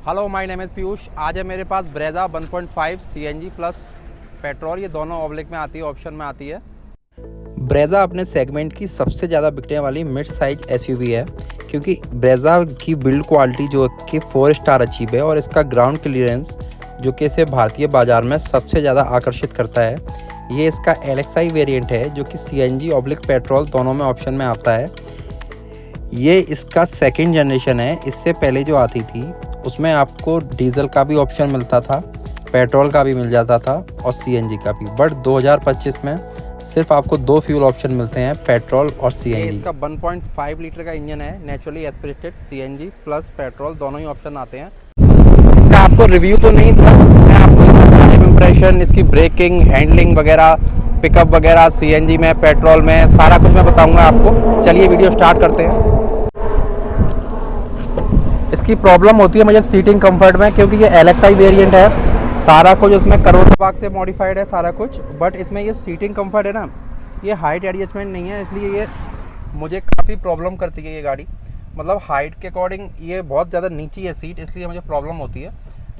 Hello, my name is Piyush. आज है मेरे पास ब्रेजा 1.5 सीएनजी प्लस पेट्रोल। ये दोनों ऑब्लिक में आती है, ऑप्शन में आती है। ब्रेजा अपने सेगमेंट की सबसे ज़्यादा बिकने वाली मिड साइज एसयूवी है, क्योंकि ब्रेजा की बिल्ड क्वालिटी जो कि 4 स्टार अचीव है और इसका ग्राउंड क्लियरेंस जो कि इसे भारतीय बाज़ार में सबसे ज़्यादा आकर्षित करता है। ये इसका एलएक्सआई वेरिएंट है जो कि सीएनजी ऑब्लिक पेट्रोल दोनों में ऑप्शन में आता है। ये इसका सेकंड जनरेशन है। इससे पहले जो आती थी उसमें आपको डीजल का भी ऑप्शन मिलता था, पेट्रोल का भी मिल जाता था और सीएनजी का भी। बट 2025 में सिर्फ आपको 2 फ्यूल ऑप्शन मिलते हैं, पेट्रोल और ये सीएनजी। इसका 1.5 लीटर का इंजन है, naturally aspirated. CNG plus petrol दोनों ही ऑप्शन आते हैं। इसका आपको रिव्यू तो नहीं, प्लस मैं आपको इम्प्रेशन, इसकी ब्रेकिंग, हैंडलिंग वगैरह, पिकअप वगैरह सीएनजी में, पेट्रोल में, सारा कुछ मैं बताऊंगा आपको। चलिए वीडियो स्टार्ट करते हैं। इसकी प्रॉब्लम होती है मुझे सीटिंग कंफर्ट में, क्योंकि ये एलएक्सआई वेरिएंट है। सारा कुछ उसमें करोड़ बाग से मॉडिफाइड है सारा कुछ, बट इसमें ये सीटिंग कंफर्ट है ना, ये हाइट एडजस्टमेंट नहीं है, इसलिए ये मुझे काफ़ी प्रॉब्लम करती है ये गाड़ी। मतलब हाइट के अकॉर्डिंग ये बहुत ज़्यादा नीची है सीट, इसलिए मुझे प्रॉब्लम होती है।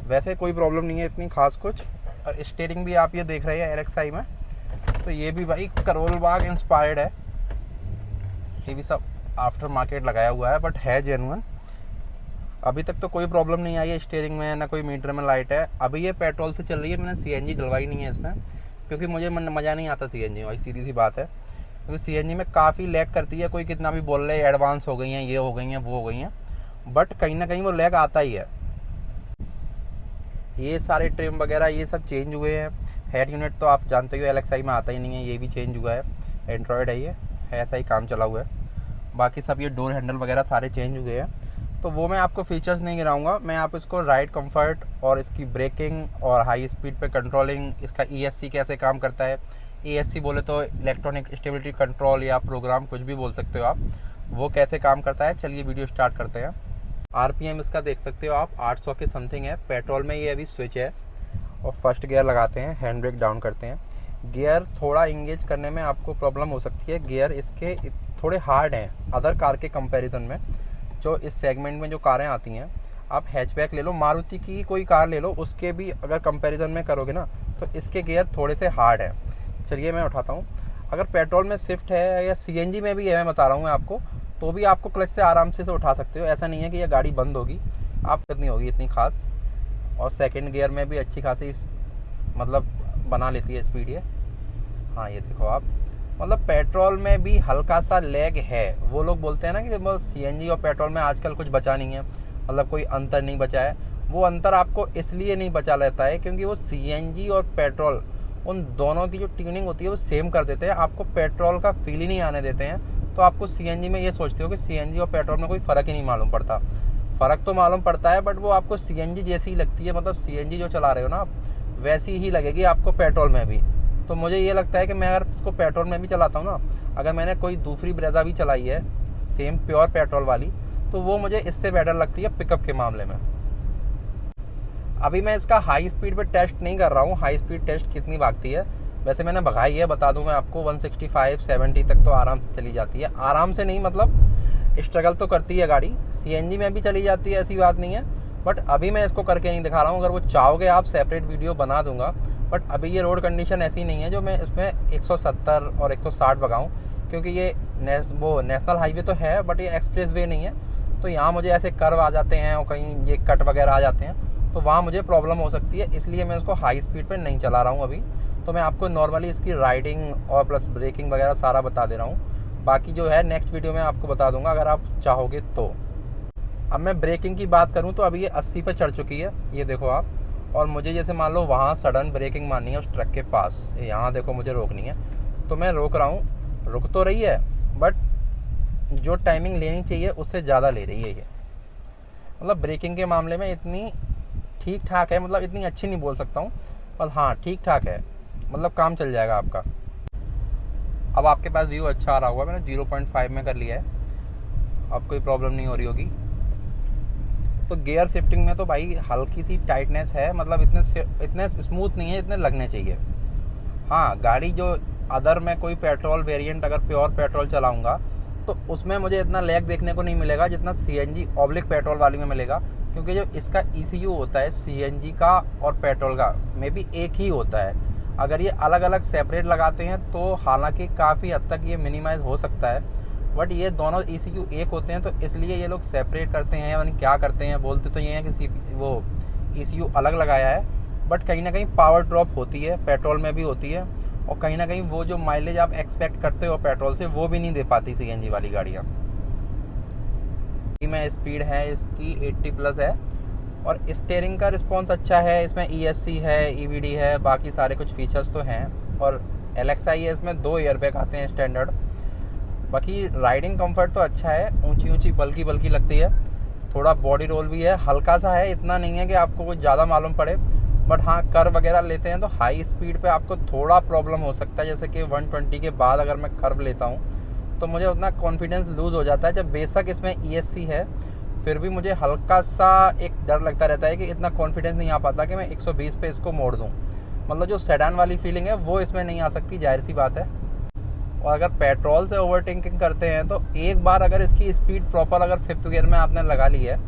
वैसे कोई प्रॉब्लम नहीं है इतनी खास कुछ। और स्टीयरिंग भी आप ये देख रहे हैं एलएक्सआई में, तो ये भी भाई करोल बाग इंस्पायर्ड है। ये भी सब आफ्टर मार्केट लगाया हुआ है, बट है जेन्युइन। अभी तक तो कोई प्रॉब्लम नहीं आई है स्टीयरिंग में, ना कोई मीटर में लाइट है। अभी ये पेट्रोल से चल रही है, मैंने सीएनजी डलवाई नहीं है इसमें, क्योंकि मुझे मज़ा नहीं आता सीएनजी में, भाई सीधी सी बात है। क्योंकि सीएनजी में काफ़ी लैग करती है। कोई कितना भी बोल रहे एडवांस हो गई हैं, ये हो गई हैं, वो हो गई हैं, बट कहीं ना कहीं वो लैग आता ही है। ये सारे ट्रिम वगैरह ये सब चेंज हुए हैं। हेड यूनिट तो आप जानते हो एलएक्सआई में आता ही नहीं है, ये भी चेंज हुआ है। एंड्रॉयड है ये, ऐसा ही काम चला हुआ है। बाकी सब ये डोर हैंडल वगैरह सारे चेंज हुए हैं, तो वो मैं आपको फीचर्स नहीं गिराऊंगा। मैं आप इसको राइड कंफर्ट और इसकी ब्रेकिंग और हाई स्पीड पे कंट्रोलिंग, इसका ईएससी कैसे काम करता है। ईएससी बोले तो इलेक्ट्रॉनिक स्टेबिलिटी कंट्रोल या प्रोग्राम, कुछ भी बोल सकते हो आप, वो कैसे काम करता है। चलिए वीडियो स्टार्ट करते हैं। आरपीएम इसका देख सकते हो आप, 800 के समथिंग है। पेट्रोल में ये अभी स्विच है और फर्स्ट गियर लगाते हैं, हैंड ब्रेक डाउन करते हैं। गियर थोड़ा इंगेज करने में आपको प्रॉब्लम हो सकती है। गियर इसके थोड़े हार्ड हैं अदर कार के कंपैरिजन में। जो इस सेगमेंट में जो कारें आती हैं, आप हैचबैक ले लो, मारुति की कोई कार ले लो, उसके भी अगर कंपैरिजन में करोगे ना, तो इसके गियर थोड़े से हार्ड हैं। चलिए मैं उठाता हूँ। अगर पेट्रोल में स्विफ्ट है या सीएनजी में भी है, मैं बता रहा हूँ मैं आपको, तो भी आपको क्लच से आराम से उठा सकते हो। ऐसा नहीं है कि यह गाड़ी बंद होगी, आप नहीं होगी इतनी खास। और सेकेंड गियर में भी अच्छी खासी मतलब बना लेती है स्पीड ये। हाँ ये देखो आप, मतलब पेट्रोल में भी हल्का सा लैग है। वो लोग बोलते हैं ना कि बस सीएनजी और पेट्रोल में आजकल कुछ बचा नहीं है, मतलब कोई अंतर नहीं बचा है। वो अंतर आपको इसलिए नहीं बचा रहता है क्योंकि वो सीएनजी और पेट्रोल, उन दोनों की जो ट्यूनिंग होती है वो सेम कर देते हैं, आपको पेट्रोल का फील ही नहीं आने देते हैं। तो आपको सीएनजी में ये सोचते हो कि सीएनजी और पेट्रोल में कोई फ़र्क ही नहीं मालूम पड़ता। फ़र्क तो मालूम पड़ता है, बट वो आपको सीएनजी जैसी ही लगती है। मतलब सीएनजी जो चला रहे हो ना आप, वैसी ही लगेगी आपको पेट्रोल में भी। तो मुझे ये लगता है कि मैं अगर इसको पेट्रोल में भी चलाता हूँ ना, अगर मैंने कोई दूसरी ब्रेजा भी चलाई है सेम प्योर पेट्रोल वाली, तो वो मुझे इससे बेटर लगती है पिकअप के मामले में। अभी मैं इसका हाई स्पीड पे टेस्ट नहीं कर रहा हूँ, हाई स्पीड टेस्ट कितनी भागती है। वैसे मैंने भगाई है, बता दूँ मैं आपको, 165-70 तक तो आराम से चली जाती है। आराम से नहीं, मतलब स्ट्रगल तो करती है गाड़ी। सीएनजी में भी चली जाती है, ऐसी बात नहीं है, बट अभी मैं इसको करके नहीं दिखा रहा हूँ। अगर वो चाहोगे आप सेपरेट वीडियो बना दूंगा, बट अभी ये रोड कंडीशन ऐसी नहीं है जो मैं इसमें 170 और 160 भगाऊँ, क्योंकि ये वो नेशनल हाईवे तो है, बट ये एक्सप्रेस वे नहीं है। तो यहाँ मुझे ऐसे कर्व आ जाते हैं और कहीं ये कट वगैरह आ जाते हैं, तो वहाँ मुझे प्रॉब्लम हो सकती है। इसलिए मैं उसको हाई स्पीड पे नहीं चला रहा हूँ अभी। तो मैं आपको नॉर्मली इसकी राइडिंग और प्लस ब्रेकिंग वगैरह सारा बता दे रहा हूँ। बाकी जो है नेक्स्ट वीडियो में आपको बता दूँगा अगर आप चाहोगे तो। अब मैं ब्रेकिंग की बात करूँ तो अभी ये 80 पे चढ़ चुकी है, ये देखो आप। और मुझे जैसे मान लो वहाँ सडन ब्रेकिंग मारनी है उस ट्रक के पास, यहाँ देखो मुझे रोकनी है, तो मैं रोक रहा हूँ। रुक तो रही है, बट जो टाइमिंग लेनी चाहिए उससे ज़्यादा ले रही है ये। मतलब ब्रेकिंग के मामले में इतनी ठीक ठाक है, मतलब इतनी अच्छी नहीं बोल सकता हूँ, पर हाँ ठीक ठाक है, मतलब काम चल जाएगा आपका। अब आपके पास व्यू अच्छा आ रहा होगा, मैंने 0.5 में कर लिया है, अब कोई प्रॉब्लम नहीं हो रही होगी। तो गियर शिफ्टिंग में तो भाई हल्की सी टाइटनेस है, मतलब इतने स्मूथ नहीं है इतने लगने चाहिए। हाँ गाड़ी जो अदर में कोई पेट्रोल वेरिएंट अगर प्योर पेट्रोल चलाऊंगा तो उसमें मुझे इतना लैग देखने को नहीं मिलेगा जितना सीएनजी ऑब्लिक पेट्रोल वाली में मिलेगा। क्योंकि जो इसका ECU होता है CNG का और पेट्रोल का में भी एक ही होता है। अगर ये अलग अलग सेपरेट लगाते हैं तो हालांकि काफ़ी हद तक ये मिनिमाइज़ हो सकता है, बट ये दोनों ECU एक होते हैं तो इसलिए ये लोग सेपरेट करते हैं। यानी क्या करते हैं, बोलते तो ये हैं कि वो ECU अलग लगाया है, बट कहीं ना कहीं पावर ड्रॉप होती है, पेट्रोल में भी होती है, और कहीं ना कहीं वो जो माइलेज आप एक्सपेक्ट करते हो पेट्रोल से वो भी नहीं दे पाती CNG वाली गाड़ियाँ। में स्पीड है इसकी 80 प्लस है, और स्टीयरिंग का रिस्पॉन्स अच्छा है। इसमें ESC है, EBD है, बाकी सारे कुछ फीचर्स तो हैं, और LXI है, इसमें 2 एयरबैग आते हैं स्टैंडर्ड। बाकी राइडिंग कंफर्ट तो अच्छा है, ऊंची ऊंची बल्की लगती है, थोड़ा बॉडी रोल भी है, हल्का सा है, इतना नहीं है कि आपको कुछ ज़्यादा मालूम पड़े। बट हाँ, कर्व वगैरह लेते हैं तो हाई स्पीड पे आपको थोड़ा प्रॉब्लम हो सकता है। जैसे कि 120 के बाद अगर मैं कर्व लेता हूँ तो मुझे उतना कॉन्फिडेंस लूज़ हो जाता है। जब बेशक इसमें ESC है फिर भी मुझे हल्का सा एक डर लगता रहता है कि इतना कॉन्फिडेंस नहीं आ पाता कि मैं 120 पे इसको मोड़ दूँ। मतलब जो सेडान वाली फीलिंग है वो इसमें नहीं आ सकती, जाहिर सी बात है। और अगर पेट्रोल से ओवरटेकिंग करते हैं तो एक बार अगर इसकी स्पीड प्रॉपर अगर 5th गियर में आपने लगा ली है,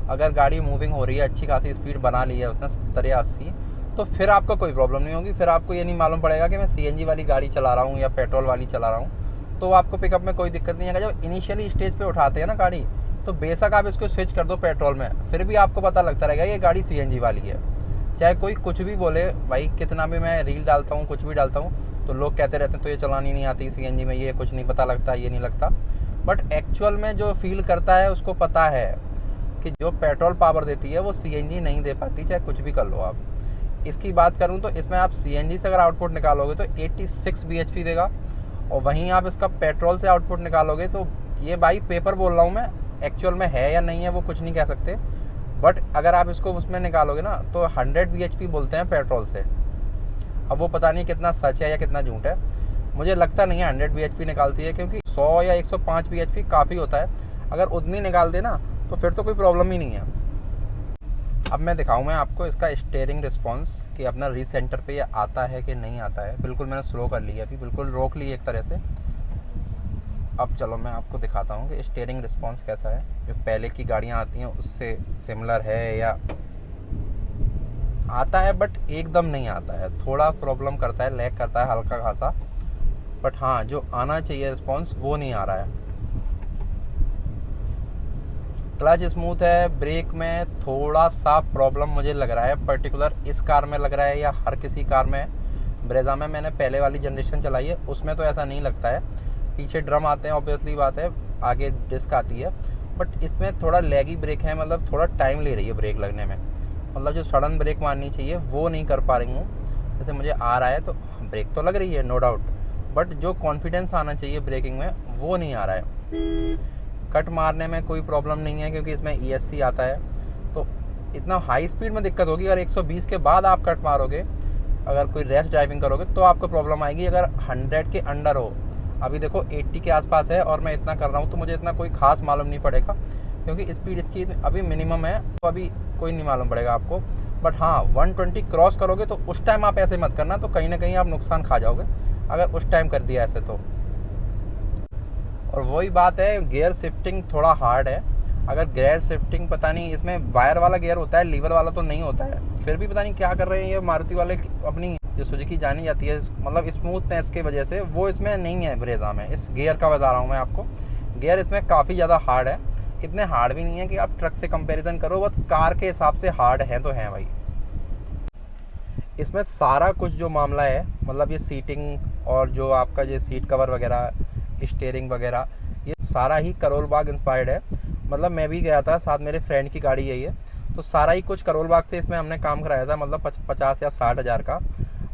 अगर गाड़ी मूविंग हो रही है, अच्छी खासी स्पीड बना ली है उसने 70 या 80, तो फिर आपको कोई प्रॉब्लम नहीं होगी। फिर आपको ये नहीं मालूम पड़ेगा कि मैं CNG वाली गाड़ी चला रहा हूँ या पेट्रोल वाली चला रहा हूँ, तो आपको पिकअप में कोई दिक्कत नहीं है। जब इनिशियली स्टेज पे उठाते हैं ना गाड़ी, तो बेशक आप इसको स्विच कर दो पेट्रोल में, फिर भी आपको पता लगता रहेगा ये गाड़ी CNG वाली है। चाहे कोई कुछ भी बोले भाई, कितना भी मैं रील डालता हूँ, कुछ भी डालता हूँ, तो लोग कहते रहते हैं तो ये चलानी नहीं आती CNG में, ये कुछ नहीं पता लगता, ये नहीं लगता। बट एक्चुअल में जो फील करता है उसको पता है कि जो पेट्रोल पावर देती है वो CNG नहीं दे पाती, चाहे कुछ भी कर लो आप। इसकी बात करूँ तो इसमें आप CNG से अगर आउटपुट निकालोगे तो 86 bhp देगा, और वहीं आप इसका पेट्रोल से आउटपुट निकालोगे तो ये भाई पेपर बोल रहा हूँ मैं, एक्चुअल में है या नहीं है वो कुछ नहीं कह सकते, बट अगर आप इसको उसमें निकालोगे ना तो 100 bhp बोलते हैं पेट्रोल से। अब वो पता नहीं कितना सच है या कितना झूठ है, मुझे लगता नहीं है 100 bhp निकालती है, क्योंकि 100 या 105 bhp काफ़ी होता है। अगर उतनी निकाल दे ना तो फिर तो कोई प्रॉब्लम ही नहीं है। अब मैं दिखाऊँ मैं आपको इसका स्टीयरिंग रिस्पॉन्स कि अपना रीसेंटर पे ये आता है कि नहीं आता है। बिल्कुल मैंने स्लो कर लिया, अभी बिल्कुल रोक ली एक तरह से। अब चलो मैं आपको दिखाता हूँ कि स्टीयरिंग रिस्पॉन्स कैसा है, जो पहले की गाड़ियाँ आती हैं उससे सिमिलर है या आता है, बट एकदम नहीं आता है, थोड़ा प्रॉब्लम करता है, लैग करता है हल्का खासा। बट हाँ, जो आना चाहिए रिस्पॉन्स वो नहीं आ रहा है। क्लच स्मूथ है, ब्रेक में थोड़ा सा प्रॉब्लम मुझे लग रहा है, पर्टिकुलर इस कार में लग रहा है या हर किसी कार में। ब्रेजा में मैंने पहले वाली जनरेशन चलाई है, उसमें तो ऐसा नहीं लगता है। पीछे ड्रम आते हैं, ऑब्वियसली बात है, आगे डिस्क आती है, बट इसमें थोड़ा लैगी ब्रेक है, मतलब थोड़ा टाइम ले रही है ब्रेक लगने में। मतलब जो सडन ब्रेक मारनी चाहिए वो नहीं कर पा रही हूँ। जैसे मुझे आ रहा है तो ब्रेक तो लग रही है नो डाउट, बट जो कॉन्फिडेंस आना चाहिए ब्रेकिंग में वो नहीं आ रहा है। कट मारने में कोई प्रॉब्लम नहीं है क्योंकि इसमें ESC आता है, तो इतना हाई स्पीड में दिक्कत होगी। अगर 120 के बाद आप कट मारोगे, अगर कोई रेस ड्राइविंग करोगे तो आपको प्रॉब्लम आएगी। अगर 100 के अंडर हो, अभी देखो 80 के आसपास है और मैं इतना कर रहा हूँ, तो मुझे इतना कोई खास मालूम नहीं पड़ेगा क्योंकि स्पीड इसकी अभी मिनिमम है, तो अभी कोई नहीं मालूम पड़ेगा आपको। बट हाँ, 120 क्रॉस करोगे तो उस टाइम आप ऐसे मत करना, तो कहीं ना कहीं आप नुकसान खा जाओगे अगर उस टाइम कर दिया ऐसे तो। और वही बात है, गियर शिफ्टिंग थोड़ा हार्ड है। अगर गियर शिफ्टिंग पता नहीं, इसमें वायर वाला गियर होता है, लीवर वाला तो नहीं होता है, फिर भी पता नहीं क्या कर रहे हैं ये मारुति वाले। अपनी जो सुजुकी जानी जाती है, मतलब स्मूथनेस की वजह से वो इसमें नहीं है ब्रेजा में। इस गियर का बता रहा हूँ मैं आपको, गियर इसमें काफ़ी ज़्यादा हार्ड है। इतने हार्ड भी नहीं है कि आप ट्रक से कंपैरिजन करो, बस कार के हिसाब से हार्ड है तो है भाई। इसमें सारा कुछ जो मामला है, मतलब ये सीटिंग और जो आपका ये सीट कवर वगैरह, स्टीयरिंग वगैरह, ये सारा ही करोल बाग इंस्पायर्ड है। मतलब मैं भी गया था, साथ मेरे फ्रेंड की गाड़ी है ये, तो सारा ही कुछ करोल बाग से इसमें हमने काम कराया था। मतलब 50 या 60 हज़ार का।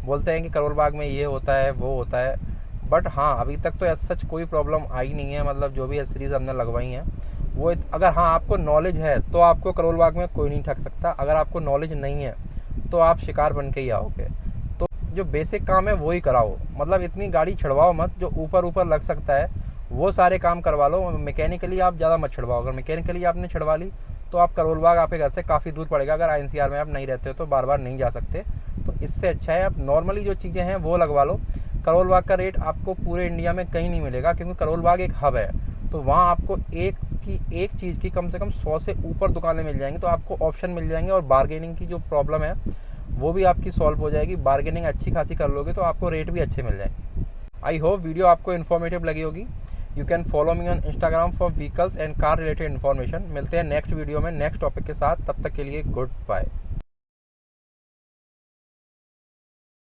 बोलते हैं कि करोल बाग में ये होता है वो होता है, बट हाँ अभी तक तो ऐसा सच कोई प्रॉब्लम आई नहीं है। मतलब जो भी एसेसरीज हमने लगवाई हैं वो, अगर हाँ आपको नॉलेज है तो आपको करोल बाग में कोई नहीं ठग सकता। अगर आपको नॉलेज नहीं है तो आप शिकार बन के ही आओगे। तो जो बेसिक काम है वो ही कराओ, मतलब इतनी गाड़ी छिड़वाओ मत। जो ऊपर ऊपर लग सकता है वो सारे काम करवा लो, मैकेनिकली आप ज़्यादा मत छिड़वाओ। अगर मैकेनिकली आपने छिड़वा ली तो आप करोल बाग आपके घर से काफ़ी दूर पड़ेगा। अगर INCR में आप नहीं रहते हो तो बार बार नहीं जा सकते, तो इससे अच्छा है आप नॉर्मली जो चीज़ें हैं वो लगवा लो। करोल बाग का रेट आपको पूरे इंडिया में कहीं नहीं मिलेगा, क्योंकि करोल बाग एक हब है, तो वहाँ आपको एक कि एक चीज़ की कम से कम 100 से ऊपर दुकानें मिल जाएंगी, तो आपको ऑप्शन मिल जाएंगे और बार्गेनिंग की जो प्रॉब्लम है वो भी आपकी सॉल्व हो जाएगी। बार्गेनिंग अच्छी खासी कर लोगे तो आपको रेट भी अच्छे मिल जाएंगे। आई होप वीडियो आपको इन्फॉर्मेटिव लगी होगी। You can follow me on Instagram for vehicles and car related information. मिलते हैं नेक्स्ट वीडियो में नेक्स्ट टॉपिक के साथ, तब तक के लिए गुड बाय।